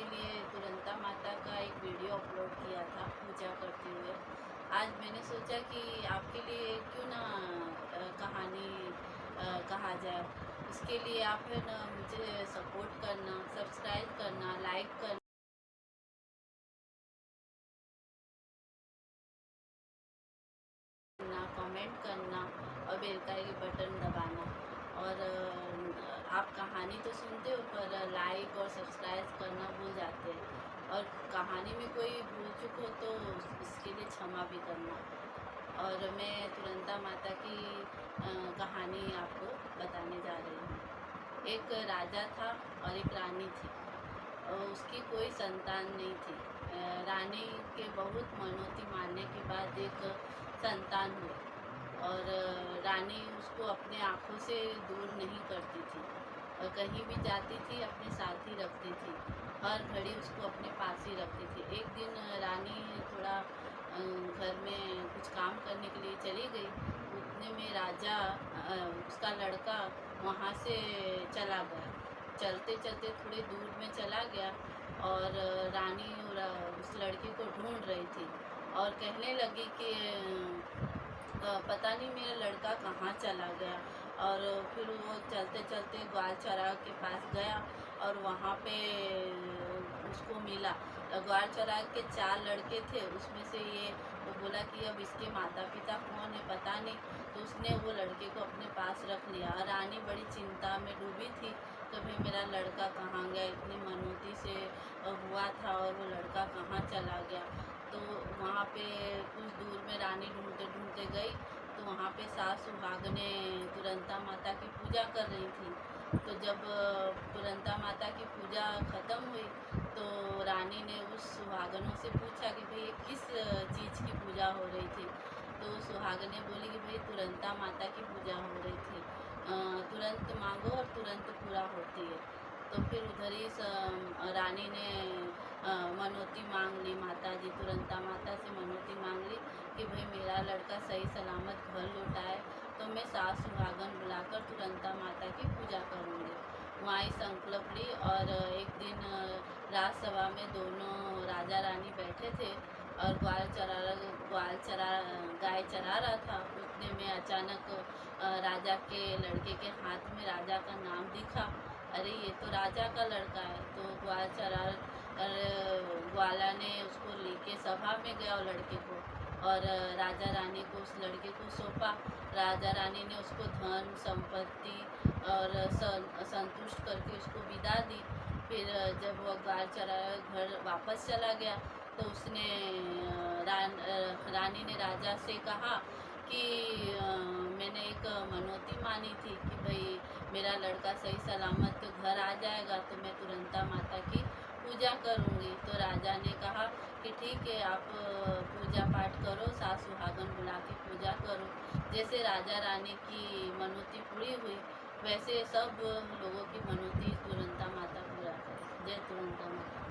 लिए तुरंता माता का एक वीडियो अपलोड किया था पूजा करते हुए। आज मैंने सोचा कि आपके लिए क्यों ना कहानी कहा जाए। इसके लिए आप है ना मुझे सपोर्ट करना, सब्सक्राइब करना, लाइक करना, कमेंट करना और बेल का ये बटन दबाना। और आप कहानी तो सुनते हो पर लाइक और सब्सक्राइब करना भूल जाते हैं। और कहानी में कोई भूल चूक हो तो इसके लिए क्षमा भी करना। और मैं तुरंता माता की कहानी आपको बताने जा रही हूँ। एक राजा था और एक रानी थी और उसकी कोई संतान नहीं थी। रानी के बहुत मनौती मारने के बाद एक संतान हुई और रानी उसको अपने आँखों से दूर नहीं करती थी और कहीं भी जाती थी अपने साथ ही रखती थी। हर घड़ी उसको अपने पास ही रखती थी। एक दिन रानी थोड़ा घर में कुछ काम करने के लिए चली गई। उतने में राजा उसका लड़का वहाँ से चला गया। चलते चलते थोड़ी दूर में चला गया और रानी उस लड़के को ढूंढ रही थी और कहने लगी कि पता नहीं मेरा लड़का कहाँ चला गया। और फिर वो चलते चलते ग्वाल चरा के पास गया और वहाँ पे उसको मिला। ग्वाल चरा के 4 लड़के थे, उसमें से ये वो बोला कि अब इसके माता पिता कौन है पता नहीं। तो उसने वो लड़के को अपने पास रख लिया और रानी बड़ी चिंता में डूबी थी कि भाई मेरा लड़का कहाँ गया, इतनी मनौती से हुआ था और वो लड़का कहाँ चला गया। तो वहाँ पे कुछ दूर में रानी ढूंढते ढूंढते गई तो वहाँ पे सास सुहागने तुरंता माता की पूजा कर रही थी। तो जब तुरंता माता की पूजा ख़त्म हुई तो रानी ने उस सुहागनों से पूछा कि भाई ये किस चीज़ की पूजा हो रही थी। तो सुहागने बोली कि भाई तुरंता माता की पूजा हो रही थी। तुरंत मांगो और तुरंत पूरा होती है। तो फिर उधर ही रानी ने मनौती मांग ली। माता जी तुरंता माता से मनौती मांग ली कि भाई मेरा लड़का सही सलामत घर लौट आए तो मैं सास सुहागन बुलाकर तुरंता माता की पूजा करूँगी। वहाँ ही संकल्प ली और एक दिन राजसभा में दोनों राजा रानी बैठे थे और ग्वाल चरा गाय चरा रहा था। उतने में अचानक राजा के लड़के के हाथ में राजा का नाम दिखा। अरे ये तो राजा का लड़का है। तो ग्वाला ने उसको लेके सभा में गया और लड़के को और राजा रानी को उस लड़के को सौंपा। राजा रानी ने उसको धन संपत्ति और संतुष्ट करके उसको विदा दी। फिर जब वो ग्वाल चरा घर वापस चला गया तो उसने रानी ने राजा से कहा कि मैंने एक मनौती मानी थी कि भाई मेरा लड़का सही सलामत घर आ जाएगा तो मैं तुरंता माता की पूजा करूँगी। तो राजा ने कहा कि ठीक है आप पूजा पाठ करो, सास सुहागन बुला के पूजा करो। जैसे राजा रानी की मनौती पूरी हुई वैसे सब लोगों की मनौती तुरंता माता पूरा करे। जय तुरंता माता।